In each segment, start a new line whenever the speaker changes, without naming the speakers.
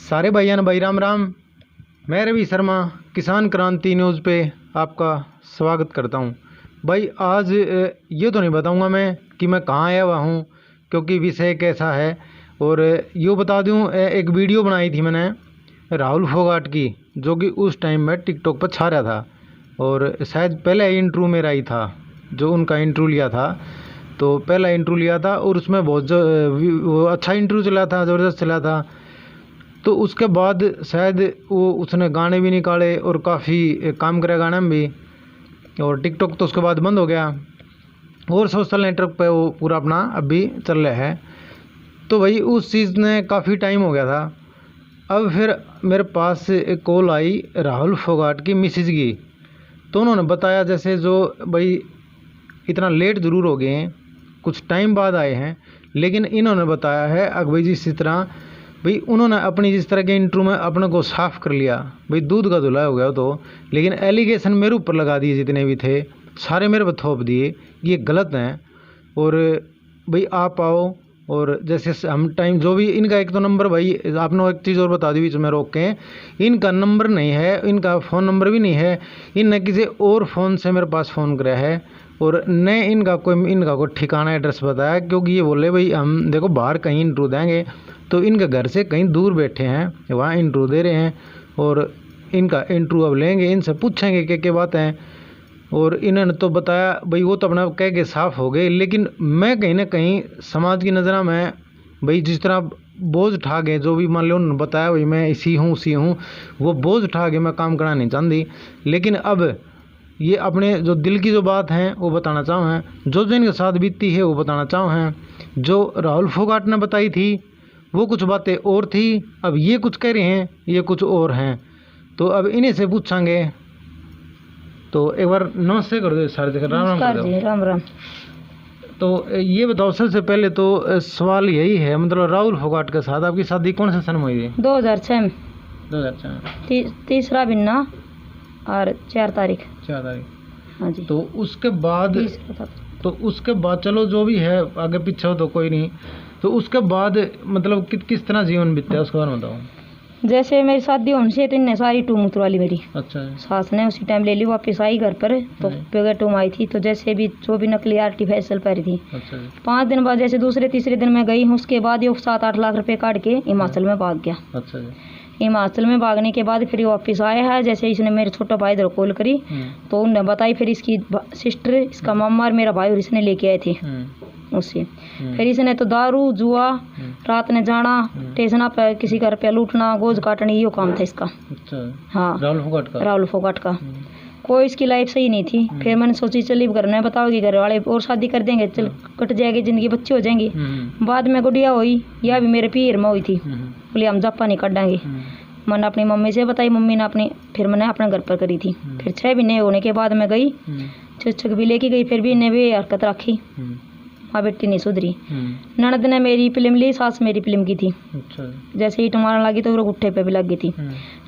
सारे भाइयों ने भाई राम राम। मैं रवि शर्मा किसान क्रांति न्यूज़ पे आपका स्वागत करता हूं। भाई आज ये तो नहीं बताऊंगा मैं कि मैं कहाँ आया हुआ हूँ, क्योंकि विषय कैसा है। और यूँ बता दूं, एक वीडियो बनाई थी मैंने राहुल फोगाट की, जो कि उस टाइम में टिकटॉक पर छा रहा था। और शायद पहला इंटरव्यू मेरा ही था, जो उनका इंटरव्यू लिया था। तो पहला इंटरव्यू लिया था और उसमें बहुत वो अच्छा इंटरव्यू चला था, ज़बरदस्त चला था। तो उसके बाद शायद वो उसने गाने भी निकाले और काफ़ी काम करे गाने में भी। और टिकटॉक तो उसके बाद बंद हो गया और सोशल नेटवर्क पे वो पूरा अपना अभी चल रहा है। तो भाई उस चीज़ ने काफ़ी टाइम हो गया था। अब फिर मेरे पास एक कॉल आई राहुल फोगाट की मिसेज की। तो उन्होंने बताया जैसे जो भाई इतना लेट ज़रूर हो गए हैं, कुछ टाइम बाद आए हैं, लेकिन इन्होंने बताया है अकबर जी इसी तरह भाई उन्होंने अपनी जिस तरह के इंटरव्यू में अपने को साफ़ कर लिया। भाई दूध का धुला हो गया तो, लेकिन एलिगेशन मेरे ऊपर लगा दिए, जितने भी थे सारे मेरे पर थोप दिए, ये गलत हैं। और भाई आप आओ और जैसे हम टाइम जो भी इनका एक तो नंबर, भाई आपने एक चीज़ और बता दी बीच में रोक के, इनका नंबर नहीं है, इनका फ़ोन नंबर भी नहीं है। इनने किसी और फ़ोन से मेरे पास फ़ोन कराया है और न इनका कोई ठिकाना एड्रेस बताया, क्योंकि ये बोले भाई हम देखो बाहर कहीं इंटरव्यू देंगे तो इनके घर से कहीं दूर बैठे हैं, वहाँ इंटरव्यू दे रहे हैं और इनका इंटरव्यू अब लेंगे, इनसे पूछेंगे क्या बातें हैं। और इन्होंने तो बताया भाई वो तो अपना कह के साफ़ हो गए, लेकिन मैं कहीं ना कहीं समाज की नज़र में भाई जिस तरह बोझ उठा के, जो भी मान लो उन्होंने बताया भाई मैं इसी हूँ, वो बोझ उठा के मैं काम करना नहीं चाहती। लेकिन अब ये अपने जो दिल की जो बात है वो बताना चाहूँ हैं, जो इनके साथ बीतती है वो बताना चाहूँ हैं। जो राहुल फोगाट ने बताई थी वो कुछ बातें और थी, अब ये कुछ कह रहे हैं, ये कुछ और हैं। तो अब इन्हीं से पूछांगे। तो एक बार नमस्ते कर दो सारे जगह, राम राम कर दो।
राम राम।
तो ये बताओ सबसे पहले तो सवाल यही है, मतलब राहुल फोगाट के साथ आपकी शादी कौन से सन में हुई थी?
2006 में।
2006
तीसरा महीना और 4 तारीख। हाँ जी।
तो उसके बाद चलो जो भी है आगे पीछे हो तो कोई नहीं। तो उसके बाद मतलब किस तरह जीवन बीतता है उसके बारे में बताओ।
जैसे मेरी शादी होने से तो इनने सारी टूम उतरवाली मेरी।
अच्छा।
सास ने उसी टाइम ले ली, वापस आई घर पर तो बगैर टूम आई थी। तो जैसे भी जो भी नकली आर्टिफिशियल पहरी थी।
अच्छा।
5 दिन बाद जैसे दूसरे तीसरे दिन मैं गई, उसके बाद ये 7-8 लाख रुपए काट के हिमाचल में भाग गया।
अच्छा।
हिमाचल में भागने के बाद फिर वापस आया है। जैसे इसने मेरे छोटा भाई इधर कॉल करी तो उन्होंने बताई, फिर इसकी सिस्टर, इसका मामा और मेरा भाई और इसने लेके आए थे उससे। फिर इसने तो दारू जुआ, रात ने जाना स्टेशन पे, किसी का रुपया लूटना, गोज काटनी, ये काम था इसका।
अच्छा।
हाँ, राहुल फोगाट का। कोई इसकी लाइफ सही नहीं थी। फिर मैंने सोची चलिए घर में बताओगी, घर वाले और शादी कर देंगे, चल कट जाएगी जिंदगी, बच्चे हो जाएंगी। बाद में गुड़िया हुई, यह भी मेरे पीर में हुई थी। बोले हम जापा नहीं काटेंगे। मैंने अपनी मम्मी से बताई, मम्मी ने फिर मैंने अपने घर पर करी थी। फिर 6 महीने होने के बाद मैं गई, शिक्षक भी लेके गई, फिर भी इन्हें भी हरकत रखी। माँ बेटी नहीं सुधरी। ननद ने मेरी फिल्म ली, सास मेरी फिल्म की थी। अच्छा। जैसे ईट मारने लगी तो वो गुट्ठे पे भी लग गई थी।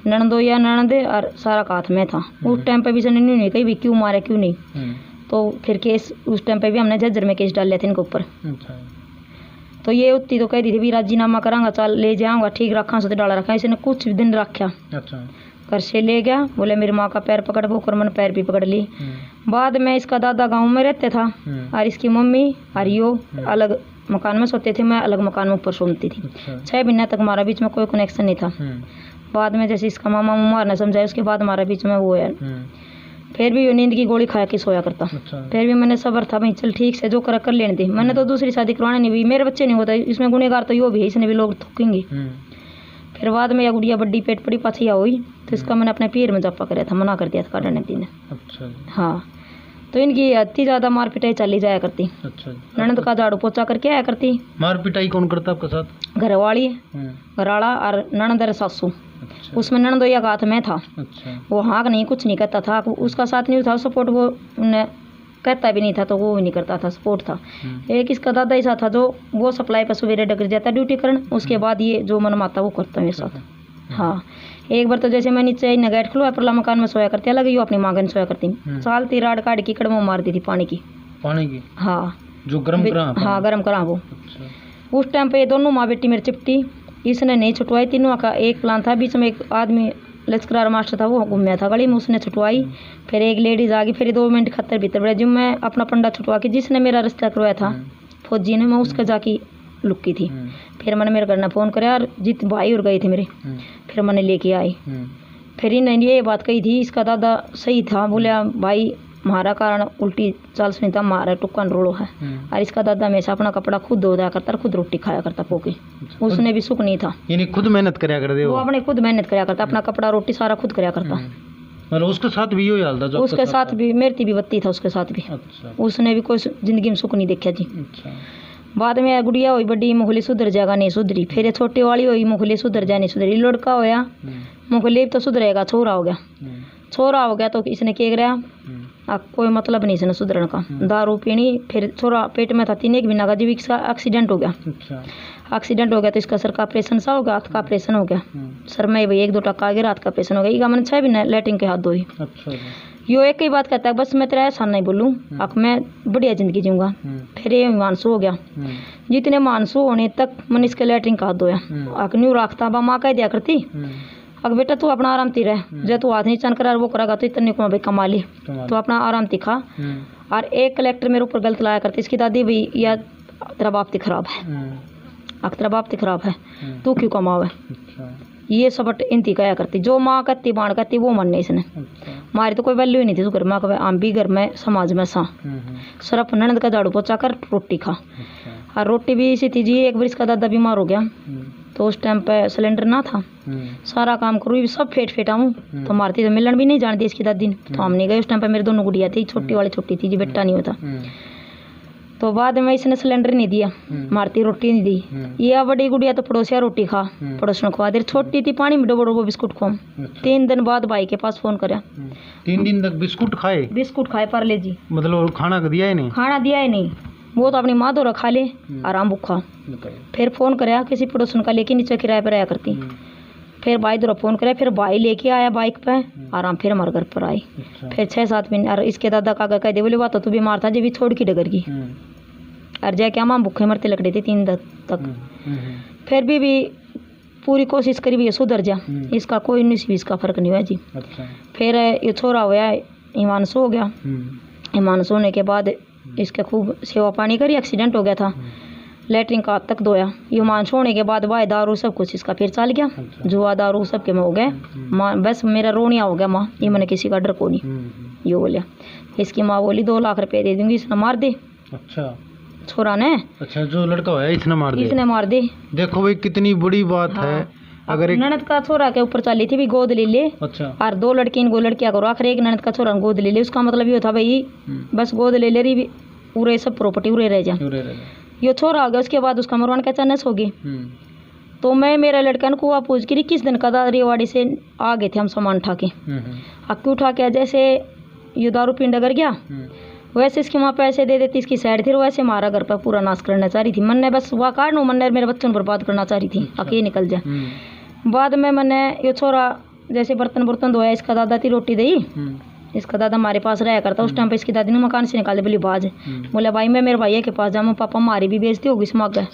ननदो या ननद और सारा हाथ में था। उस टाइम पे भी सुनी नहीं कही भी क्यों मारे क्यों नहीं। तो फिर केस उस टाइम पे भी हमने झज्जर में केस डाल लिया था इनके ऊपर। तो ये उत्ती तो कह दी थी भी राजीनामा करांगा, चल ले जाऊंगा, ठीक रखा सो डाला रखा। इसने कुछ दिन रखा। अच्छा। घर से ले गया, बोले मेरी माँ का पैर पकड़, वो कर, मैंने पैर भी पकड़ ली। बाद में इसका दादा गांव में रहते था और इसकी मम्मी और यो अलग मकान में सोते थे, मैं अलग मकान में ऊपर सोती थी। 6 महीने तक हमारा बीच में कोई कनेक्शन नहीं था। बाद में जैसे इसका मामा मुमा ने समझाया, उसके बाद हमारे बीच में वो है। फिर भी नींद की गोली खा के सोया करता। फिर भी मैंने सब्र था, भाई चल ठीक से जो कर लेने दे। मैंने तो दूसरी शादी करवाने नहीं हुई, मेरे बच्चे नहीं होता, इसमें गुनेगार तो यो भी है, इसने भी लोग थूकेंगे। फिर बाद में यह गुड़िया बड्डी पेट पड़ी पथिया हुई तो इसका मैंने अपने पीर में जप्पा कराया था, मना कर दिया था काटने की ने। अच्छा। हाँ, तो इनकी इतनी ज़्यादा मार पिटाई चली जाया करती। अच्छा। ननद का झाड़ू पोछा करके आया करती।
मार पिटाई कौन करता आपके साथ?
घरवाली, घराड़ा और ननद और सासू। अच्छा। उसमें ननदोया का हाथ में था। अच्छा। वो हाँ नहीं कुछ नहीं करता था, उसका साथ नहीं था, सपोर्ट वो कहता भी नहीं था, तो वो भी नहीं करता था, सपोर्ट था। एक इसका दादा ऐसा था जो वो सप्लाई पर सवेरे डगर जाता ड्यूटी करने, उसके बाद ये जो मन माता वो करता मेरे साथ। हाँ, एक बार तो जैसे मैं नीचे नगैट खुलवा परला मकान में सोया करती, अलग यो अपनी मांगन सोया करती। सालती राड काट की कड़मो मार दी थी पानी की। हाँ,
जो गर्म करा।
हाँ, गर्म करा वो। उस टाइम पे ये दोनों माँ बेटी मेरी चिपटी इसने नहीं छुटवाई। तीनों का एक प्लान था, बीच में एक आदमी लश्करार मास्टर था, वो घूमया था गली में, उसने छुटवाई। फिर एक लेडीज आ गई, फिर 2 मिनट खत्तर भीतर बड़े जो मैं अपना पंडा छुटवा के जिसने मेरा रिश्ता करवाया था फौजी ने, मैं उसके जाके लुकी थी। फिर मैंने मेरे घर ने फ़ोन कराया और जित भाई और गए थे मेरे, फिर मैंने लेके आई। फिर इन्होंने ये बात कही थी, इसका दादा सही था, बोले भाई हमारा कारण उल्टी चाल सुनी था, हमारा टुक्का रोड़ो है। और इसका दादा हमेशा अपना कपड़ा खुद धोया करता, खुद रोटी खाया करता पोके, उसने भी सुख नहीं था।
यानी खुद मेहनत कराया करते,
वो अपने खुद मेहनत कराया करता, अपना कपड़ा रोटी सारा खुद कराया करता।
मतलब उसके साथ भी यही हाल था?
उसके साथ भी मेरी भी बत्ती था, उसके साथ भी। उसने भी कोई जिंदगी में सुख नहीं देखा जी। बाद में गुड़िया हुई बड़ी, मुखली सुधर जाएगा, नहीं सुधरी। फिर ये छोटी वाली हुई, मुखली सुधर जाए, नहीं सुधरी। लड़का होया मुखली तो सुधरेगा, छोरा हो गया। छोरा हो गया तो इसने क्या कराया, कोई मतलब नहीं इसने सुधरने का, दारू पीनी। फिर छोरा पेट में था 3 एक महीना का, जब इसका एक्सीडेंट हो गया। एक्सीडेंट हो गया तो इसका सर का ऑपरेशन सा हो गया, हाथ का ऑपरेशन हो गया। सर में भाई 1-2 टक्का आ गया, हाथ का ऑपरेशन हो गया। मैंने 6 महीने लैट्रिन के हाथ धोई। यो एक ही बात कहता है, बस मैं तेरा ऐसा नहीं बोलूँ, अब मैं बढ़िया ज़िंदगी जीऊँगा। फिर ये मानसू हो गया। जितने मानसू होने तक मैंने इसके लैट्रिन का हाथ धोया। न्यू रखता बा, माँ कह दिया करती, अब बेटा तू अपना आराम ती रह, जब तू हाथ नहीं चन करा वो करेगा तो इतने को भाई कमा ली, तो अपना आराम तिखा। और एक कलेक्टर मेरे ऊपर गलत लाया करती, इसकी दादी भाई या तेरा बाप ती खराब है, तेरा बाप ती खराब है, तू क्यों कमावे, ये सब इनती कहा करती। जो माँ कहती बाण कहती वो मनने इसने। हमारी तो कोई वैल्यू ही नहीं थी, तो घर में कहे आम भी घर में समाज में सा सिर्फ ननद का झाड़ू पोछा कर रोटी खा। और रोटी भी इसी थी जी, एक बार इसका दादा बीमार हो गया तो उस टाइम पे सिलेंडर ना था, सारा काम करूँ सब फेट आऊँ, तो मारती तो मिलन भी नहीं जानती इसकी दादी ने, तो हम नहीं गए। उस टाइम पे मेरी 2 गुड़िया थी, छोटी वाली छोटी थी जी, बेटा नहीं होता। तो बाद में इसने सिलेंडर नहीं दिया, मारती रोटी नहीं दी। ये बड़ी गुड़िया तो पड़ोसिया रोटी खा, पड़ोस में खवा दे। छोटी थी पानी में डोबो बिस्कुट खाऊं। 3 दिन बाद भाई के पास फोन कराया।
3 दिन तक बिस्कुट खाए?
बिस्कुट खाए पार्ले जी।
मतलब खाना दिया ही नहीं? खाना
दिया ही नहीं, वो तो अपनी माँ दो खा ले, आराम भूखा। फिर फोन कराया किसी पड़ोसन का, लेके नीचे किराए पर आया करती। फिर भाई दो फोन कराया, फिर भाई लेके आया बाइक पे, आराम फिर हमारे घर पर आई। फिर 6-7 महीने। और इसके दादा का कह दे, बोले बात तो तू बीमार था जब भी छोड़ की डगर की, और जय क्या माँ भूखे मरते लग रही थी 3 दिन तक। फिर भी पूरी कोशिश करी भी ये सुधर जा, इसका कोई नहीं, इसका फर्क नहीं हुआ जी। फिर ये छोरा हुआ हिमांशु हो गया। हिमांशु होने के बाद इसके खूब सेवा पानी करी, एक्सीडेंट हो गया था, लैट्रिन का हाथ तक धोया। हिमांशु होने के बाद भाई दारू सब कुछ इसका फिर चल गया, जुआ दारू सब के में हो गए। माँ बस मेरा रोनिया हो गया, माँ ये मैंने किसी का डर को नहीं। ये बोलिया, इसकी माँ बोली 2 लाख रुपए दे दूंगी, इसने मार दे। अच्छा, छोरा ने? अच्छा, जो लड़का हुआ इसने मार दे? इसने मार दे। देखो भाई कितनी बड़ी बात है। अगर एक ननद का छोरा के ऊपर चली थी भी गोद ले ले। अच्छा। और 2 लड़की इनको लड़कियां करो, आखिर एक ननद का छोरा गोद ले ले, उसका मतलब ये था भाई बस गोद ले ले रही, पूरे सब प्रॉपर्टी उरे रह जा। ये छोरा आ गया, उसके बाद उसका मरवान का चानस होगी। तो मैं मेरे लड़का ने कुआ पूछ के किस दिन का रेवाड़ी से आ गए थे हम सामान उठा के, क्यों उठा के जैसे ये दारू पीने डगर गया, वैसे इसकी माँ पैसे दे देती, इसकी साइड थी, वैसे हमारा घर पर पूरा नाश करना चाह रही थी। मन ने बस वह काटना, मन ने मेरे बच्चों पर बर्बाद करना चाह रही थी, अकेले निकल जाए। बाद में मैंने ये छोरा जैसे बर्तन धोया, इसका दादा थी रोटी दी, इसका दादा हमारे पास रहा करता। उस टाइम पे इसकी दादी ने मकान से निकाले बोली बाज, बोले भाई मैं मेरे भैया के पास जाऊँ, पापा हमारी भी बेइज्जती होगी इसमें आगे।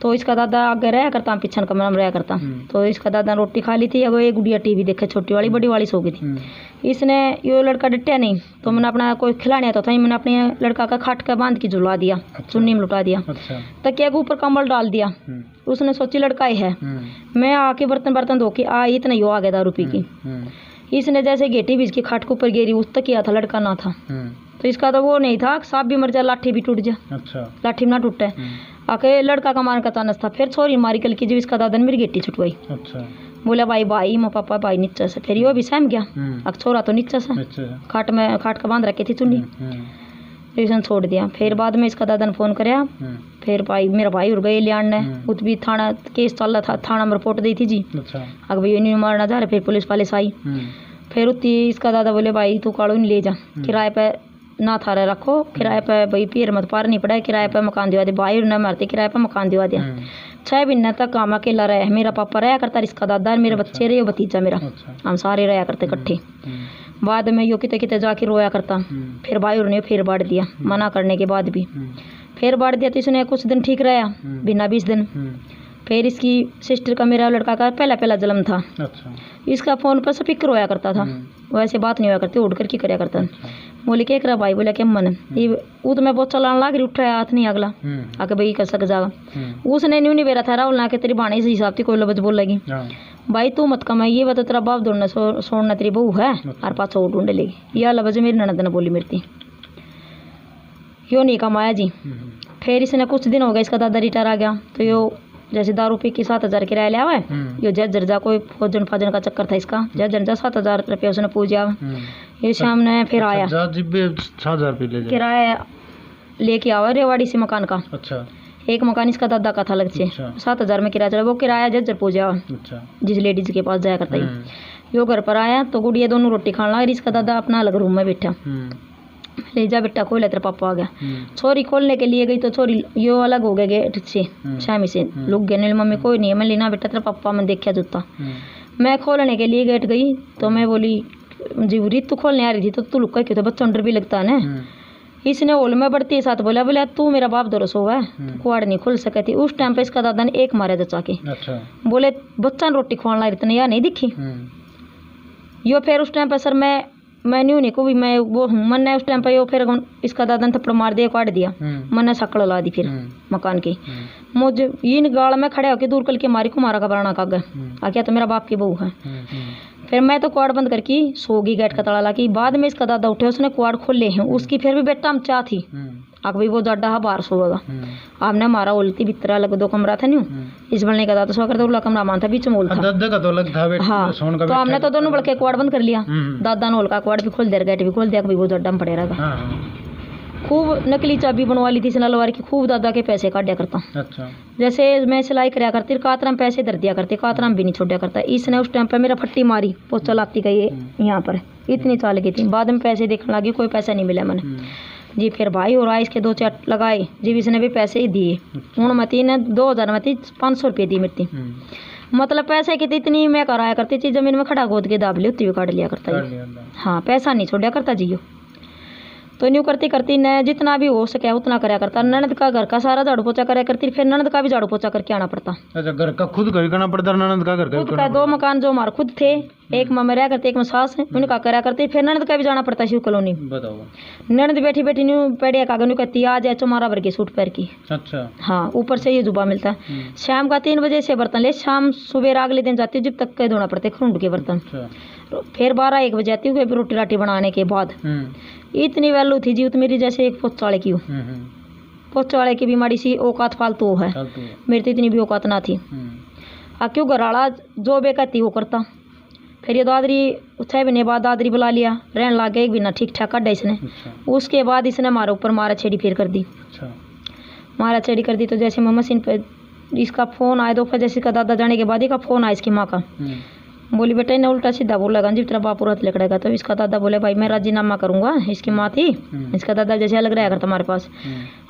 तो इसका दादा आगे रहा करता, पीछे कमरा में रहा करता। तो इसका दादा रोटी खा ली थी, अब एक गुड़िया टीवी देखे, छोटी वाली बड़ी वाली सो गई थी। इसने ये लड़का डटया नहीं, तो मैंने अपना कोई खिलाने आता था, मैंने अपने लड़का का खाट का बांध के झुला दिया। अच्छा। चुन्नी में लुटा दिया। अच्छा। तकिया के ऊपर कंबल डाल दिया। उसने सोची लड़का ही है। मैं आके बर्तन धो के इतना यो आ गया दारू पी की। इसने जैसे गेटी बीज की खाट के ऊपर गिरी, उस तकिया था, लड़का ना था। तो इसका तो वो नहीं था, सांप भी मर जाए लाठी भी टूट जाए। अच्छा। लाठी में ना टूटे। आके लड़का का मारने का तानस था। फिर छोरी मारी कल की, जब इसका दादा ने मेरी गेटी छुटवाई। अच्छा। बोला भाई मैं पापा भाई नीचे से, फिर यो भी सहम गया। अब छोरा तो नीचे से खाट का बांध रखी थी चुन्नी, इसने छोड़ दिया। फिर बाद में इसका दादा ने फोन कराया, फिर भाई मेरा भाई उड़ गए लियान ने, उत भी थाना केस चल रहा था, थाना में रिपोर्ट दी थी जी। अच्छा। अगर भाई नहीं मारना जा रहा, फिर पुलिस वाले आई। फिर उतनी इसका दादा बोले भाई तू काड़ू नहीं ले जा, किराए पे ना थारा रखो, किराए पे भाई पीर मत पार नहीं पड़ा, किराए पे मकान दिवा दे। भाई न मारते, किराए पे मकान दिवा दिया। 6 महीने तक काम अकेला रहा। मेरा पापा रहा करता, इसका दादा, मेरे बच्चे रहे, भतीजा मेरा, हम सारे रहा करते इकट्ठे। बाद में यो किते जाके रोया करता। फिर भाई ने फिर बांट दिया, मना करने के बाद भी फिर बांट दिया। तो इसने कुछ दिन ठीक रहा, बिना 20 दिन। फिर इसकी सिस्टर का मेरा लड़का का पहला जन्म था।
अच्छा।
इसका फ़ोन पर स्पीकर होया करता था, वैसे बात नहीं होया करती, उड़ कर की कराया करता। बोले क्या करा भाई, बोला क्या मन ये वो तो मैं बहुत चलाने लग रही, उठ रहा हाथ नहीं अगला आके भाई कर सक जागा। उसने नहीं बेरा था राहुल ना के तेरी बाणी से हिसाब थी कोई लबज बोल लगी भाई तू मत कमा, ये बता तेरा बाप दौड़ना सोड़ना तेरी बहू है और पाछा वो ढूंढ लेगी। यह लबज मेरी ननद ने बोली मेरी यो नहीं कमाया जी। फिर इसने कुछ दिन हो गए, इसका दादा रिटायर आ गया तो यो जैसे दारू पी के 7,000 किराया लिया हुआ है। यो जज्जर जा कोई फौजन फाजन का चक्कर था इसका, जज्जर जा 7,000 रुपये उसने पूजा। ये शाम ने फिर आया
7,000 रुपये
किराया लेके आवा रेवाड़ी से मकान का।
अच्छा।
एक मकान इसका दादा का था अलग से। 7,000 में किराया चला, वो किराया जज्जर पूजा जिस लेडीज के पास जाया करता है। यो घर पर आया तो गुड़िया दोनों रोटी खाने लगी, इसका दादा अपना अलग रूम में बैठा। ले जा बेटा खोल ले, तेरा पापा आ गया। छोरी खोलने के लिए गई तो छोरी यो अलग हो गए गेट से, शामी से लुक गए। मम्मी कोई नहीं है, मैं लेना बेटा तेरा पापा, मैं देखा जूता। मैं खोलने के लिए गेट गई तो मैं बोली जी रीत तू खोलने आ रही थी तो तू लुका क्यों था, बच्चों डर भी लगता है ना। इसने होल में बढ़ती साथ बोला बोले तू मेरा बाप दरस हुआ है, कुआड़ नहीं खुल सके थी। उस टाइम पे इसका दादा ने एक मारा जचा के। अच्छा। बोले बच्चा रोटी खोलना रही इतने या नहीं दिखी यो। फिर उस टाइम पे सर मैं नहीं को भी मैं वो हूँ, मैंने उस टाइम पे यो फिर इसका दादा ने थप्पड़ मार दिया, काट दिया। मैंने शक्ल ला दी फिर मकान की। मुझे इन गाड़ में खड़े होकर दूर कल के मारी को मारा घबराना का गए आ क्या तो मेरा बाप की बहू है। फिर मैं तो कुआड़ बंद करके सो गई, गेट का ताला ला के। बाद में इसका दादा उठे, उसने कुआड़ खोले हैं उसकी। फिर भी बेटा हम चाह थी आग भाई वो जाडा हा बाहर सोएगा। आपने मारा उल्टी भीतर अलग 2 कमरा था नहीं, इस बनने का दादा सो कर उला कमरा मान था बीच में उल्टा
दादा का तो अलग था।
हाँ तो हमने तो दोनों बड़के कुआड़ बंद कर लिया। दादा ने उल्का कुआड़ भी खोल दिया, गेट भी खोल दिया, भाई वो जाडा में पड़े रहेगा। खूब नकली चाबी बनवा ली थी इसने ललवार की, खूब दादा के पैसे काटा करता। अच्छा। जैसे मैं सिलाई कराया करती कातरा में पैसे धर दिया करती, कातरा में भी नहीं छोड़ा करता। इसने उस टाइम पे मेरा फट्टी मारी, पोचा लाती गई यहाँ पर, इतनी चाल गई थी। बाद में पैसे देखने लगी, कोई पैसा नहीं मिला मैंने जी। फिर भाई और आए इसके 2 चाट लगाए जी, इसने भी पैसे ही दिए। हूँ मैं 2000 में 500 रुपये दी मिलती, मतलब पैसे की इतनी मैं कराया करती थी, जमीन में खड़ा गोद के दाब ली उतनी भी काट लिया करता है। हाँ पैसा नहीं छोड़ा करता जियो। तो न्यू करती करती न जितना भी हो सके उतना कराया करता। ननद का घर का सारा झाड़ू पोछा कराया करती, फिर ननद का भी झाड़ू पोछा करके आना पड़ता।
अच्छा घर का खुद करना पड़ता, ननद का घर का
2 मकान जो हमारे खुद थे, एक में रहा करते एक में सास है, उनका कराया करती। फिर ननद का भी जाना पड़ता शिव कॉलोनी। बताओ ननद बैठी बैठी न्यू पेड़िया कागज न्यू कहती आ जाए चुमारा भर के सूट पैर की। अच्छा। हाँ ऊपर से ये जुबा मिलता है। शाम का 3 बजे से बर्तन ले, शाम सुबह अगले दिन जाती हूँ जब तक के धोना पड़ते खरूंड के बर्तन। फिर 12-1 बजे आती हूँ रोटी राटी बनाने के बाद। इतनी वैल्यू थी जी तो मेरी जैसे एक पोच वाले की हो। पोच वाले की भी माड़ी सी औकात फालतू है, मेरी तो इतनी भी औकात ना थी। क्यों घराड़ा जो बेकती वो करता। फिर ये दादरी 6 महीने बाद दादरी बुला लिया, रहने लग गया 1 महीना ठीक ठाक काटा इसने। उसके बाद इसने हमारे ऊपर मारा छेड़ी फिर कर दी। मारा छेड़ी कर दी तो जैसे मैं मशीन पर इसका फ़ोन आया दोपहर, जैसे इसका दादा जाने के बाद ही का फ़ोन आया इसकी माँ का। बोली बेटा इन्हें उल्टा सीधा बोलेगा जी तेरा बाप उरत लकड़ेगा। तो इसका दादा बोले भाई मैं राजीनामा करूंगा। इसकी माँ थी, इसका दादा जैसे अलग रहा करता हमारे पास।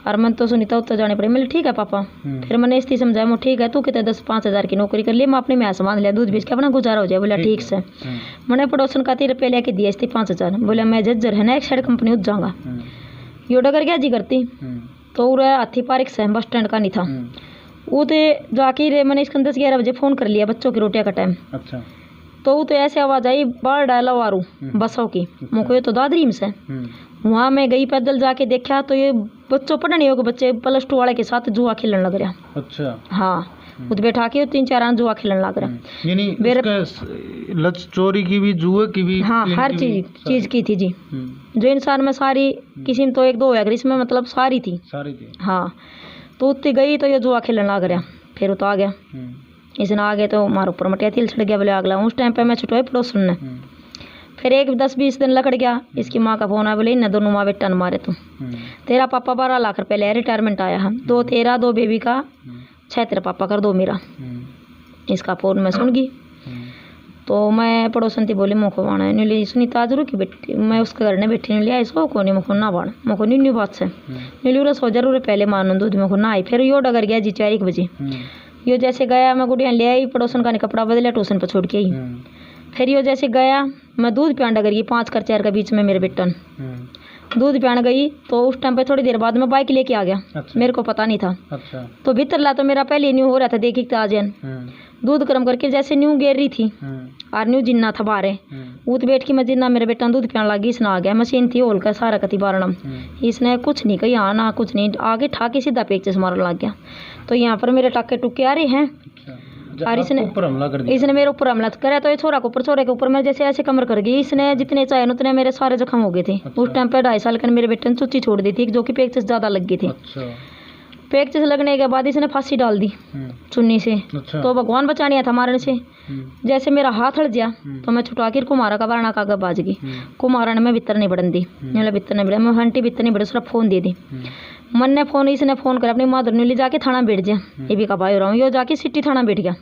और मन तो सुनीता उत्तर जाने पड़े। मैंने ठीक है पापा। फिर मैंने इसकी समझाया मैं ठीक है तू कितने 10-5 हज़ार की नौकरी कर लिया, मैं अपने में सामान लिया दूध बेच के अपना गुजारा हो जाए। बोला ठीक से। मैंने पड़ोसन का 3 रुपये लेके दिया इसकी 5,000। बोला मैं जज्जर है ना एक साइड कंपनी उठ जाऊँगा। यो डगर क्या जी करती तो हाथी पार्क से बस स्टैंड का नहीं था वो तो जाके रे मैंने इसके 10-11 बजे फ़ोन कर लिया बच्चों की रोटियाँ का टाइम। अच्छा। तो वो तो ऐसे आवाज़ आई बाहर डाला वारू बसों की, मुझको ये तो दादरी से। वहाँ मैं गई पैदल जाके देखा तो ये बच्चों पढ़ने के बच्चे +2 वाले के साथ जुआ खेलने लग रहा। अच्छा। हाँ उठ बैठा के 3-4 आन जुआ खेलने लग रहा। यानी
लच चोरी की भी जुए की भी
हाँ हर चीज़ की थी जी। जो इंसान में सारी किसी तो 1-2 है इसमें मतलब सारी थी। हाँ तो उतनी गई तो ये जुआ खेलने लग रहा। फिर तो आ गया इसने आ गए तो हमारे ऊपर मटिया तिल चढ़ गया। बोले अगला उस टाइम पे मैं छुटवाई पड़ोसन ने। फिर 10-20 दिन लकड़ गया। इसकी माँ का फोन आया बोले इन दोनों माँ बेटा ने मारे तुम। तेरा पापा 12 लाख रुपये ले रिटायरमेंट आया है, 2 तेरा 2 बेबी का 6 तेरा पापा कर 2 मेरा। इसका फोन मैं सुन गई तो मैं पड़ोसन थी बोली मुखो बाणा नहीं ली सुनीता आज रुकी बेटी मैं उसके घर ने बैठी नहीं लिया इसको को नहीं मुखो ना बाण मुखो न्यू बात से नीलू रस हो जरूर पहले मानो दूध मुखो ना आई। फिर यो डगर गया जी 4 बजे। यो जैसे गया मैं गुड़िया ले आई पड़ोसन का कपड़ा बदला ट्यूशन पर छोड़ के आई। फिर यो जैसे गया मैं दूध पिया डगर गई 5 कर 4 के बीच में मेरे बेटन दूध पियाने गई तो उस टाइम पे थोड़ी देर बाद में बाइक लेके आ गया।
अच्छा।
मेरे को पता नहीं था।
अच्छा।
तो भीतर ला तो मेरा पहले न्यू हो रहा था, देखी आज दूध गर्म करके जैसे न्यू गिर रही थी और न्यू जिन्ना था बारे ऊत बैठ की मैं जिन्ना मेरे बेटा दूध पियाने लगी। इसने आ गया, मशीन थी होल का सारा कति बारणम। इसने कुछ नहीं कही, हाँ ना कुछ नहीं, आगे ठाके सीधा पेचकस मारने लग गया। तो यहाँ पर मेरे टाके टुके आ रहे हैं और इसने मेरे ऊपर हमला करा। तो ये छोरे के ऊपर मैं जैसे ऐसे कमर कर गई। इसने जितने चाहे उतने मेरे सारे जख्म हो गए थे। उस टाइम पे 2.5 साल का मेरे बेटे ने चुच्ची छोड़ दी थी जो कि पेचकस ज्यादा लग गई थी। पेचकस लगने के बाद इसने फांसी डाल दी चुन्नी से। तो भगवान बचाने था मारने से। जैसे मेरा हाथ हट गया तो मैं छुटा के कुमारा का बारणा का आगे बाज गई। कुमारा ने मैं भीतर नहीं बढ़न दी, भीतर नहीं बढ़ा, मैं हंटी भीतर नहीं बढ़ी, सिर्फ फोन दे दी। मन ने फोन, इसने फोन कर अपनी माधुर ने ले जाके थाना बैठ गया। ये भी का भाई हो रहा हूँ, यो जाके सिटी थाना बैठ गया।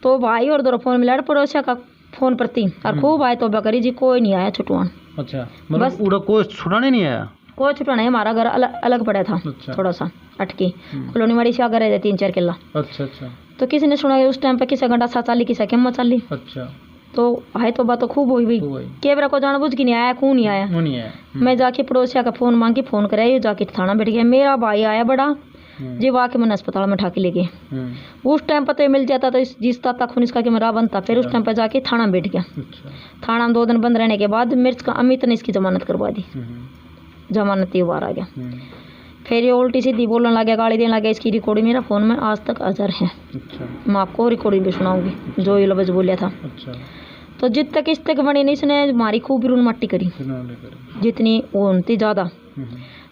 तो भाई और दो फोन मिला पड़ोसिया का फोन प्रति और खूब आए तो बकरी जी कोई नहीं आया छुटवान।
अच्छा, बस कोई छुड़ाने नहीं आया,
कोई छुटाना है। हमारा घर अलग पड़ा था। अच्छा। थोड़ा सा अटकी कॉलोनी वाड़ी से अगर रहे 3-4 किला। अच्छा अच्छा। तो किसी ने सुना उस टाइम पे किसी गंडा सा चाली किसी केम्मा चाली। अच्छा। तो है तो बात तो खूब हुई भाई, केवरा को जान बुझ के नहीं आया, कौन नहीं आया। मैं जाके पड़ोसिया का फोन मांग के फोन कराया, ये जाके थाना बैठ गया। मेरा भाई आया बड़ा जी, आके मैंने अस्पताल में ठाके ले गए। उस टाइम पर तो मिल जाता तो जिस तक खून इसका मेरा बनता। फिर उस टाइम पर जाके थाना बैठ गया। थाना में 2 दिन बंद रहने के बाद मिर्च का अमित ने इसकी जमानत करवा दी। जमानत बाहर आ गया। फिर ये उल्टी सीधी बोलने लगा, गाली देने लगा। इसकी रिकॉर्डिंग मेरा फोन में आज तक हाजिर है। मैं आपको रिकॉर्डिंग भी सुनाऊंगी जो ये लफ्ज बोलिया था। तो जित तक इस तक बनी नहीं, इसने हमारी खूब रून मट्टी करी जितनी वो उनती ज़्यादा।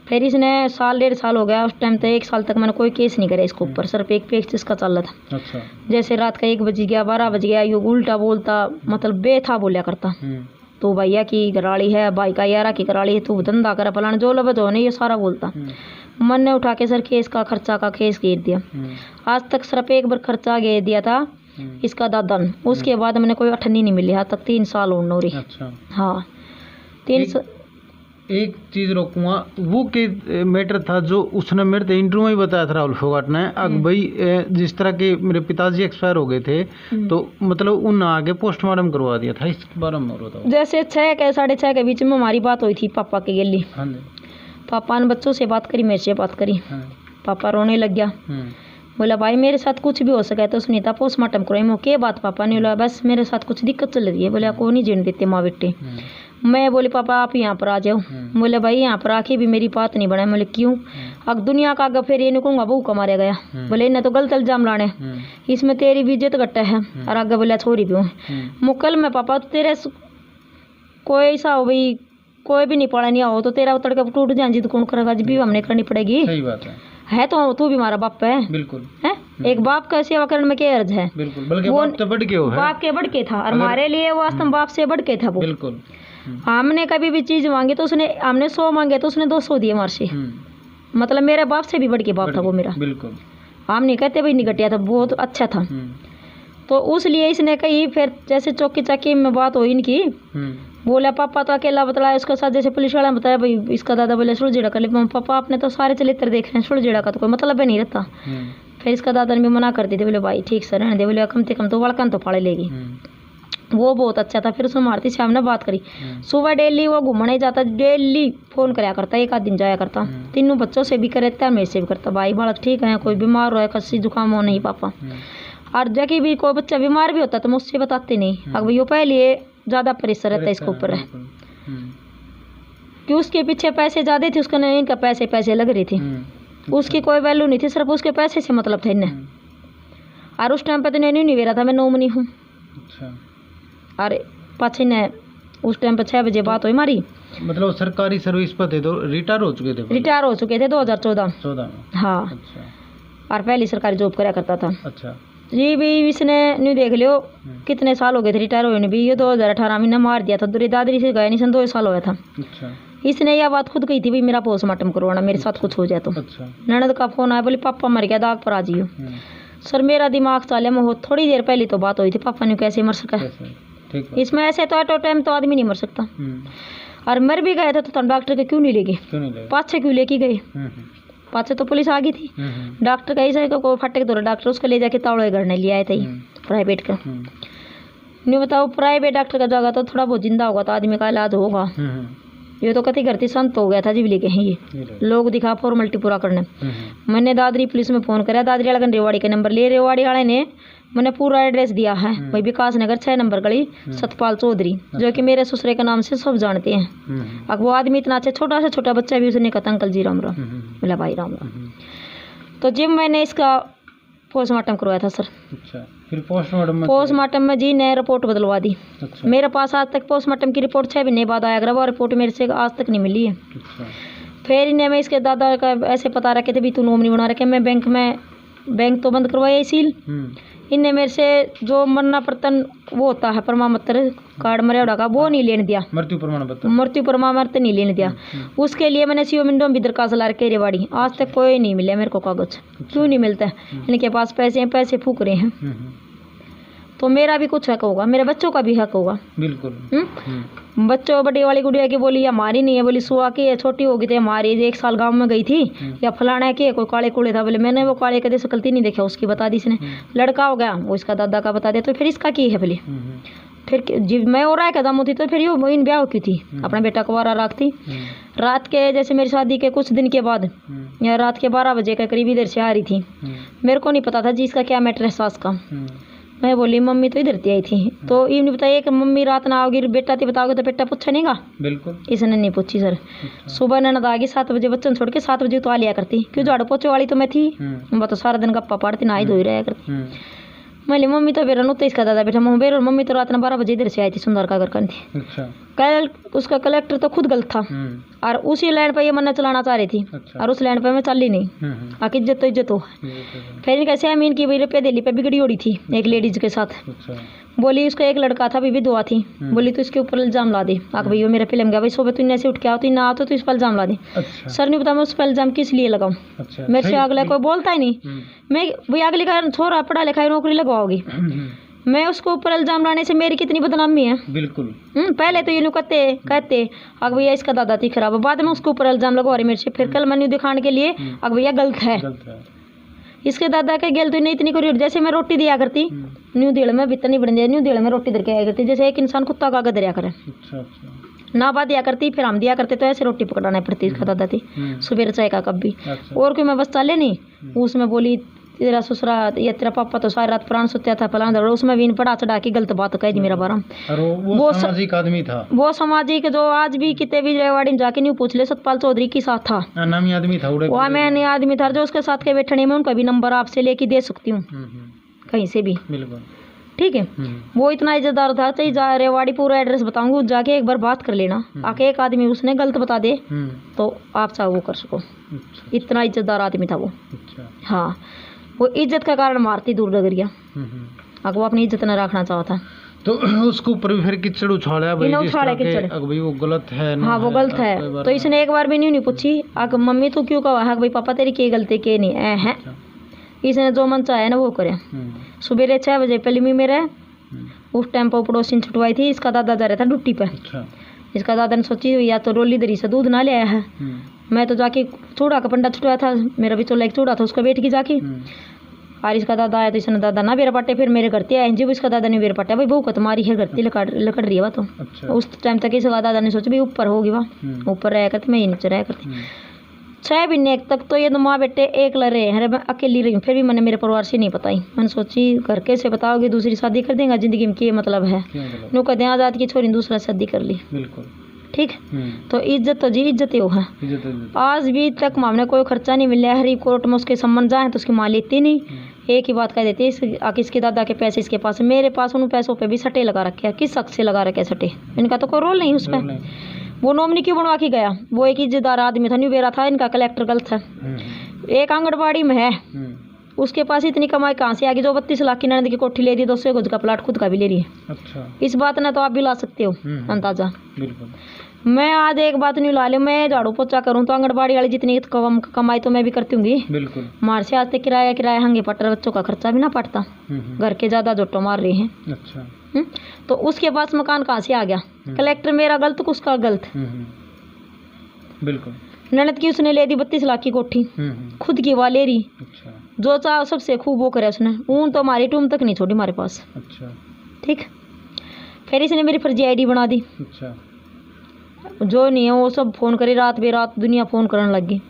फिर इसने 1.5 साल हो गया। उस टाइम तक 1 साल तक मैंने कोई केस नहीं करा इसके ऊपर, सिर्फ एक पेज इसका चल रहा था। अच्छा। जैसे रात का 1 बज गया, 12 बज गया, ये उल्टा बोलता, मतलब बेथा बोलिया करता। तो भैया की कराड़ी है, भाई का यारा की कराड़ी है, तू धंधा कर फलाना जो लफ्ज हो नहीं, ये सारा बोलता। मन ने उठा के सर केस का खर्चा का केस घेर दिया। आज तक सिर्फ एक बार खर्चा घेर दिया था इसका दादा ने। उसके बाद मैंने कोई अठन्नी नहीं मिली। आज तक 3 साल हो नौरी। अच्छा। हाँ 3
एक चीज रोकूंगा, वो के मैटर था जो उसने मेरे तो इंटरव्यू में ही बताया था राहुल फोगाट ने। अब भाई जिस तरह के मेरे पिताजी एक्सपायर हो गए थे तो मतलब उन आगे पोस्टमार्टम करवा दिया था, इस बारे में बताओ।
जैसे 6 के 6:30 के बीच में हमारी बात हुई थी पापा के गली। पापा ने बच्चों से बात करी, मेरे से बात करी। पापा रोने लग गया। बोला भाई मेरे साथ कुछ भी हो सका तो सुनीता पोस्टमार्टम करो। के बात पापा ने बोला बस मेरे साथ कुछ दिक्कत चल रही है। बोले को नहीं जीने देते माँ बेटे। मैं बोली पापा आप यहाँ पर आ जाओ। बोले भाई यहाँ पर आके भी मेरी बात नहीं बढ़ा। बोले क्यों? अब दुनिया का आगे फिर ये निकलूंगा बहू का मारा गया। बोले इन्हें तो गलत इल्जाम लाने, इसमें तेरी भी इज्जत घटा है। और आगे बोला छोरी भी मुकल में पापा तो तेरे कोई ऐसा हो भाई कोई भी नहीं पड़ा नहीं हो तो तेरा उतर के टूट जाए जिद कौन करेगा, भी हमने करनी पड़ेगी। सही बात है तो तू भी हमारा बाप है। बिल्कुल है। एक बाप का सेवा करने में क्या अर्ज है? बिल्कुल, बल्कि बाप तो बढ़ के हो है। बाप के बढ़ के था और हमारे लिए वास्तव बाप से बढ़ के था वो। बिल्कुल। हमने कभी भी चीज मांगी तो उसने, हमने 100 मांगे तो उसने 200 दिए हमारे से। मतलब मेरे बाप से भी बढ़ के बाप था वो मेरा। बिल्कुल। हम नहीं कहते भाई नहीं घटिया था, बहुत अच्छा था। तो उसलिए इसने कही फिर जैसे चौकी चाकी में बात हुई इनकी। बोला पापा तो अकेला बतलाया उसके साथ, जैसे पुलिस वाला ने बताया भाई इसका दादा बोले सुलझेड़ा कर ले। पापा आपने तो सारे चरित्र देख रहे हैं, सुलझेड़ा का तो कोई मतलब ही नहीं रहता। फिर इसका दादा ने भी मना कर दी थी। बोले भाई ठीक से रहने दे। बोले कम से कम तो वड़कन तो फाड़े लेगी। वो बहुत अच्छा था। फिर उसमें मारती श्याम ने बात करी। सुबह डेली वो घूमने जाता, डेली फोन कराया करता, 1 आध दिन जाया करता। तीनों बच्चों से भी करता, मेरे से भी करता। भाई बालक ठीक है, कोई बीमार हो है, खस्सी जुकाम हो नहीं पापा। और जबकि भी कोई बच्चा बीमार भी होता तो मुझसे बताते नहीं। अब वो पहले ज़्यादा प्रेशर रहता है इसके ऊपर है कि उसके पीछे पैसे ज़्यादा थे, उसका नहीं इनका पैसे लग रही थी। उसकी कोई वैल्यू नहीं थी, सिर्फ उसके पैसे से मतलब था इन्हें। और उस टाइम पे तो नहीं वेरा था, मैं नौमनी हूँ। और पाछे ने उस टाइम पे 6 बजे बात हुई हमारी। मतलब
सरकारी सर्विस पर थे तो रिटायर हो चुके थे 2014 में।
हाँ। और पहली सरकारी जॉब कराया करता था। अच्छा जी भी इसने नहीं देख लियो कितने साल हो गए थे रिटायर हुए भी। ये 2018 में मार दिया था, दादरी से गए नहीं 2 साल हुआ था। अच्छा। इसने यह बात खुद कही थी भाई मेरा पोस्टमार्टम करवाना, मेरे साथ कुछ हो जाए तो। अच्छा। ननद का फोन आया, बोले पापा मर गया, दाग पर आ जाइयो। सर मेरा दिमाग चाले में थोड़ी देर पहले तो बात हुई थी, पापा ने कैसे मर सका। इसमें ऐसे तो एट टाइम तो आदमी नहीं मर सकता। और मर भी गए थे तो डॉक्टर के क्यों नहीं ले गए, पाछे क्यों लेके गए? पाछे तो पुलिस आ गई थी। डॉक्टर का ऐसा को फटे तो डॉक्टर उसको ले जाके तावड़े घर ने लिया आए थे प्राइवेट का। नहीं बताओ प्राइवेट डॉक्टर का जाएगा तो थोड़ा बहुत जिंदा होगा तो आदमी का इलाज होगा। ये तो कति करती संत हो गया था जी लेके हैं ये लोग दिखा फॉर्मेलिटी पूरा करने। मैंने दादरी पुलिस में फ़ोन कराया, दादरी वाला रेवाड़ी का नंबर ले, रेवाड़ी वाले ने मैंने पूरा एड्रेस दिया है भाई, विकास नगर 6 नंबर गली, सतपाल चौधरी, जो कि मेरे ससुरे का नाम से सब जानते हैं। अब वो आदमी इतना अच्छा, छोटा सा छोटा बच्चा भी उसने कहा अंकल जी राम राम, बोला भाई राम राम। तो जब मैंने इसका पोस्टमार्टम करवाया था सर।
अच्छा, फिर
पोस्टमार्टम में जी ने रिपोर्ट बदलवा दी। अच्छा। मेरे पास आज तक पोस्टमार्टम की रिपोर्ट 6 महीने बाद आया, वो रिपोर्ट मेरे से आज तक नहीं मिली है। अच्छा। फिर इन्हें मैं इसके दादा का ऐसे पता रखे थे भी तू नॉमिनी बना रखे, मैं बैंक तो बंद करवाया इसील। इनने मेरे से जो मरना पड़तन वो होता है प्रमाण पत्र कार्ड मरेड़ा का, वो नहीं लेने दिया, मृत्यु प्रमाण पत्र नहीं लेने दिया। उसके लिए मैंने सीओ मिंडो भी दरखास्त ला रखी रेवाड़ी, आज तक कोई नहीं मिला मेरे को कागज। क्यों नहीं मिलता है? इनके पास पैसे हैं, पैसे फूक रहे हैं। तो मेरा भी कुछ हक होगा, मेरे बच्चों का भी हक होगा। बिल्कुल। बच्चों बड़ी वाली गुड़िया की बोली हमारी नहीं है, बोली सुआ की है, छोटी होगी थी हमारी, 1 साल गांव में गई थी, या फलाना के कोई काले कूड़े था, बोले मैंने वो काले कदे शकल नहीं देखा, उसकी बता दी इसने। लड़का हो गया वो इसका दादा का बता दिया, तो फिर इसका की है बोले। फिर जब मैं और आया कदम होती तो फिर ये इन ब्याह की थी, अपना बेटा कुंवारा रखती। रात के जैसे मेरी शादी के कुछ दिन के बाद या रात के 12 बजे के करीब इधर से आ रही थी, मेरे को नहीं पता था जी इसका क्या मैटर है सास का। मैं बोली मम्मी तो इधर आई थी, तो ये नहीं बताइए कि मम्मी रात ना आओगी, बेटा थी बताओगे तो बेटा पूछा नहीं गा। बिल्कुल। इसने नहीं पूछी सर। सुबह ननद आ गई 7 बजे, बच्चन छोड़ के 7 बजे तो आ लिया करती, क्यों झाड़ू पोछे वाली तो मैं थी, मैं तो सारा दिन गप्पा पाड़ती नहाई धोई रहा करती। मैं मम्मी तो बेरा नुत इसका दादा बेटा मम्मी तो रात ना 12 बजे इधर से आई थी, सुंदर का घर करती। अच्छा। कल उसका कलेक्टर तो खुद गलत था, और उसी लाइन पे ये मन्ना चलाना चाह रही थी। अच्छा। और उस लाइन पे मैं चली नहीं। आखिर इज्जत तो इज्जत हो। फिर इनका सेमीन की रुपये दिल्ली पे बिगड़ी उड़ी थी एक लेडीज के साथ। अच्छा। बोली उसका एक लड़का था, बीबी दुआ थी, बोली तो इसके ऊपर इल्जाम ला दे। आख भाई मेरा फिल्म गया भाई, सुबह तू ऐसे उठ के आओ, ना आओ तो इस पर इल्जाम ला दे। अच्छा। सर नहीं पता मैं उस पर इल्जाम किस लिए लगाऊं। अच्छा। मेरे से अगला कोई बोलता ही नहीं, मैं भाई अगले का छोरा पढ़ा लिखा नौकरी लगवाओगी, मैं उसको ऊपर इल्जाम लाने से मेरी कितनी बदनामी है। बिल्कुल। पहले तो ये कहते अग भैया इसका दादा थी खराब, बाद में उसके ऊपर इल्जाम लगवा रही मेरे से। फिर कल मैं दिखाने के लिए अग भैया गलत है, इसके दादा के गेल तो नहीं इतनी कोई। जैसे मैं रोटी दिया करती न्यू दिल में भी इतनी बन जाए, न्यू दिल में रोटी दे के आया करती, जैसे एक इंसान कुत्ता का दरिया करे। अच्छा, अच्छा। ना बात दिया करती, फिर हम दिया करते, तो ऐसे रोटी पकड़ाना पड़ती इसका दादा थी, सुबह चाय का कप भी। अच्छा। और कोई मैं बस चाले नहीं, उसमें बोली तेरा ससुरा या तेरा पापा तो सारी रात प्राण सुत्या था फलाना, उसमें भी पढ़ा चढ़ा के गलत बात कह दी मेरा बारा। वो सामाजिक आदमी था, वो सामाजिक जो आज भी कितने भी रेवाड़ी में जाके नहीं पूछ ले, सतपाल चौधरी के साथ था, नामी आदमी था, वो मैं आदमी था जो उसके साथ के बैठने में, उनका भी नंबर आपसे लेके दे सकती हूँ कहीं से भी। बिल्कुल ठीक है। वो इतना इज्जतदार था, चाहे रेवाड़ी पूरा एड्रेस बताऊंगी, जाके एक बार बात कर लेना। आके एक आदमी उसने गलत बता दे तो आप चाहे वो कर सको। इतना इज्जतदार आदमी था वो। हाँ, वो इज्जत का कारण मारती दूर डगरिया, अगर वो अपनी इज्जत न रखना चाहता तो उसको ऊपर भी फिर किचड़ उछाड़ा भाई, भाई वो गलत है ना। हाँ वो गलत है, तो इसने एक बार भी नहीं पूछी अगर मम्मी तू क्यों कहा है भाई पापा तेरी क्या गलती के नहीं है। इसने जो मन चाहे ना वो करे। सुबह 6 बजे पहले में मेरे उस टाइम पर पड़ोसी छुटवाई थी, इसका दादा जा रहा था ड्यूटी पे। इसका दादा ने सोची या तो रोली दरी से दूध ना ले आया है, मैं तो जाके चूड़ा का पंडा छुटवाया था, मेरा भी चोला एक चूड़ा था उसका बैठ की जाके। और इसका दादा आया तो इसने दादा ना बेरा पाटे, फिर मेरे घर आए जी, इसका दादा ने बेरा पाटा भाई, बहू का तुम्हारी है घर लकड़ रही है वह तो। अच्छा। उस टाइम तक इसका दादा ने सोचा भाई ऊपर होगी वह, ऊपर रहा करती, मैं ये नीचे रहा करती। 6 महीने तक तो ये तो माँ बेटे एक लड़ रहे हैं, मैं अकेली रही हूँ। फिर भी मैंने मेरे परिवार से नहीं बताई, मैंने सोची घर कैसे बताओगे, दूसरी शादी कर देंगे, जिंदगी में क्या मतलब है। नो कहते हैं आज़ाद की छोरी दूसरा शादी कर ली। बिल्कुल ठीक। तो इज्जत तो जी इज्जत ही हो है। आज भी तक मामले कोई खर्चा नहीं मिला है, हरी कोर्ट में उसके संबंध जाए तो उसकी माँ लेती नहीं, एक ही बात कह देती है इसके दादा के पैसे इसके पास, मेरे पास उन पैसों पे भी सटे लगा रखे हैं। किस शख्स से लगा रखे सटे, इनका तो कोई रोल नहीं उस पर। वो नॉमिनी क्यों बनवा के गया, वो एक इज्जतदार आदमी था, न्यू बेरा था, इनका कलेक्टर गलत है। एक आंगनबाड़ी में है, उसके पास इतनी कमाई कहाँ से आ गई, जो 32 लाख की ननद की कोठी ले दी, 200 गज का प्लाट खुद का भी ले रही है। अच्छा। इस बात ने तो आप भी ला सकते हो अंदाजा। बिल्कुल। मैं आज एक बात नहीं ला ली, मैं झाड़ू पोछा करूँ तो आंगनबाड़ी वाली जितनी कमाई तो मैं भी करती हूँ। बिल्कुल। मार से आज तक किराया हंगे पटर, बच्चों का खर्चा भी ना पड़ता, घर के ज्यादा जोटो मार रहे हैं। अच्छा। तो उसके पास मकान कहाँ से आ गया, कलेक्टर मेरा गलत उसका गलत। बिल्कुल। ननद की उसने ले दी 32 लाख की कोठी, खुद की वाह ले रही। अच्छा। जो चाह सबसे खूब वो करे उसने, ऊन तो हमारी टूम तक नहीं छोड़ी हमारे पास। अच्छा। ठीक। फिर इसने मेरी फर्जी आईडी बना दी। अच्छा। जो नहीं है वो सब फ़ोन करे, रात बेरात दुनिया फ़ोन करने लग गई।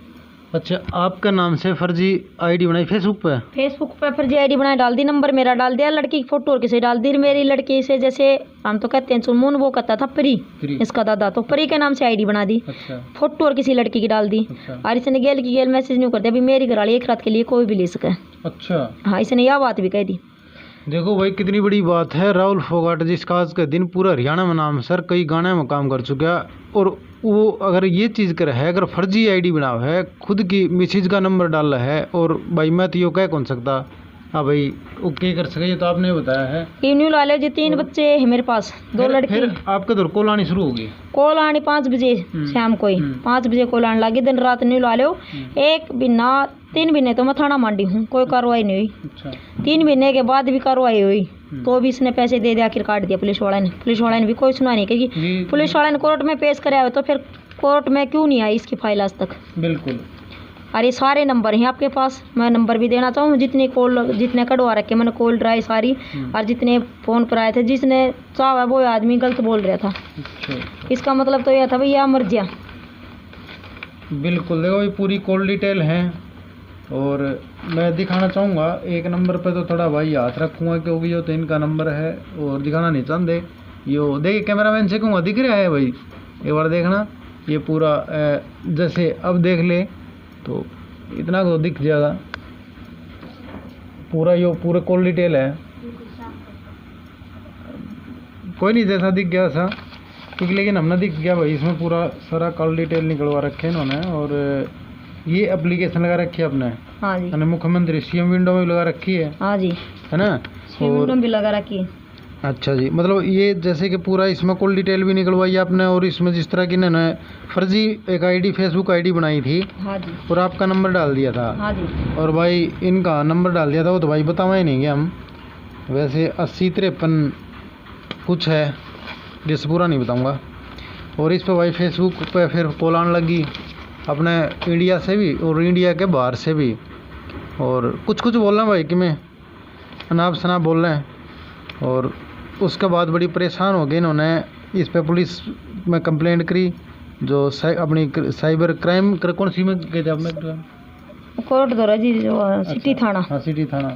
अच्छा, आपका नाम से फर्जी आईडी बनाई फेसबुक पे?
फेसबुक पे फर्जी आईडी बनाई, डाल दी, नंबर मेरा डाल दिया, लड़की की फोटो और किसे डाल दी, मेरी लड़की से जैसे हम तो कहते हैं चुनमुन, वो कहता था परी, इसका दादा, तो परी के नाम से आईडी बना दी।
अच्छा।
फोटो और किसी लड़की की डाल दी।
अच्छा।
और इसने गेल की गेल मैसेज नहीं कर दिया, अभी मेरी घरवाली एक रात के लिए कोई भी ले सके।
अच्छा।
हाँ, इसने यह बात भी कह दी।
देखो भाई कितनी बड़ी बात है। राहुल फोगाट जिसका आज का दिन पूरा हरियाणा में नाम सर, कई गाने में काम कर चुका है, और वो अगर ये चीज़ कर है, अगर फर्जी आईडी बनाओ है, खुद की मिसेज का नंबर डाला है, और भाई मैं तो यो कह कौन सकता। हाँ भाई वो क्या कर सके, ये तो आपने बताया है।
इवनिंग वाले जी 3 बच्चे है मेरे पास, 2 लड़के।
फिर आपके दौर कॉल आनी शुरू होगी?
कॉल आनी 5 बजे शाम को ही, 5 बजे कॉल आने लगी, दिन रात नहीं ला लो। 1 महीना 3 महीने तो मैं थाना मांडी हूँ, कोई कार्रवाई नहीं हुई।
अच्छा।
3 महीने के बाद भी कार्रवाई हुई तो भी इसने पैसे दे आखिर काट दिया पुलिस वाले ने। पुलिस वाले ने भी कोई सुना नहीं, क्योंकि पुलिस वाले ने कोर्ट में पेश कराया, तो फिर कोर्ट में क्यों नहीं आई इसकी फाइल आज तक?
बिल्कुल।
और ये सारे नंबर हैं आपके पास, मैं नंबर भी देना चाहूँ, जितने कॉल जितने कटवा रखे मैंने, कॉल ड्राई सारी, और जितने फ़ोन पर आए थे, जिसने चाहा वो आदमी गलत बोल रहा था।
अच्छा।
इसका मतलब तो यह था भैया मर गया।
बिल्कुल, देखो ये पूरी कॉल डिटेल है, और मैं दिखाना चाहूँगा एक नंबर पे, तो थोड़ा भाई हाथ रखूँगा क्योंकि जो तो इनका नंबर है, और दिखाना नहीं चाहते। यो देखिए कैमरामैन से कहूँगा, दिख रहा है भाई, एक बार देखना, ये पूरा जैसे अब देख ले तो इतना तो दिख जाएगा पूरा, यो पूरे कॉल डिटेल है। कोई नहीं, जैसा दिख गया था ठीक, लेकिन हमने दिख गया भाई, इसमें पूरा सारा कॉल डिटेल निकलवा रखे हैं इन्होंने, और ये एप्लीकेशन लगा रखी है अपने।
हाँ जी।
मैंने मुख्यमंत्री सीएम विंडो में भी लगा रखी है।
हाँ जी,
है ना?
सीएम विंडो में भी लगा रखी है।
अच्छा जी, मतलब ये जैसे कि पूरा इसमें कॉल डिटेल भी निकलवाई आपने, और इसमें जिस तरह की इन्होंने फर्जी एक आईडी फेसबुक आईडी बनाई थी।
हाँ जी।
और आपका नंबर डाल दिया था।
हाँ जी।
और भाई इनका नंबर डाल दिया था, वो तो भाई बतावा ही नहीं गया हम, वैसे 8053 कुछ है जिससे पूरा नहीं बताऊंगा। और इस पर भाई फेसबुक पे फिर कॉल आने लगी अपने इंडिया से भी और इंडिया के बाहर से भी, और कुछ बोल रहे हैं भाई कि मैं अनाप शनाप बोल रहे हैं। और उसके बाद बड़ी परेशान हो गए इन्होंने, इस पे पुलिस में कंप्लेंट करी, जो अपनी साइबर क्राइम कौन सी में गए थे आप? में
कोर्ट दौरा जी, जो सिटी थाना।
हाँ सिटी थाना,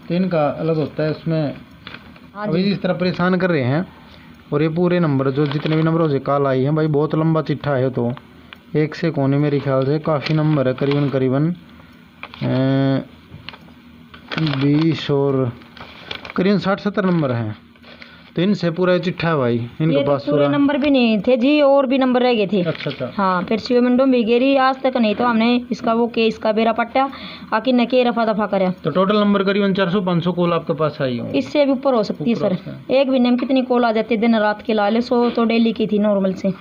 तो इनका अलग होता है उसमें।
हाँ
अभी इस तरह परेशान कर रहे हैं। और ये पूरे नंबर जो जितने भी नंबरों से कॉल आई है भाई, बहुत लंबा चिट्ठा है, तो एक से कोने मेरे ख्याल से काफ़ी नंबर है, करीबन 20 और करीबन 60-70 नंबर हैं, तो इनसे पूरा चिट्ठा है भाई इनके पास।
पूरे नंबर भी नहीं थे जी, और भी नंबर रह गए थे।
अच्छा।
हाँ, फिर सीओ विंडो में गिरी आज तक, नहीं तो हमने इसका वो केस का बेरा पट्टा आखिर न के रफा दफा करा।
तो टोटल नंबर करीबन 400-500 कॉल आपके पास आई हो?
इससे भी ऊपर हो सकती है सर। एक महीने में कितनी कॉल आ जाती है, दिन रात के लाले 100 तो डेली की थी नॉर्मल से।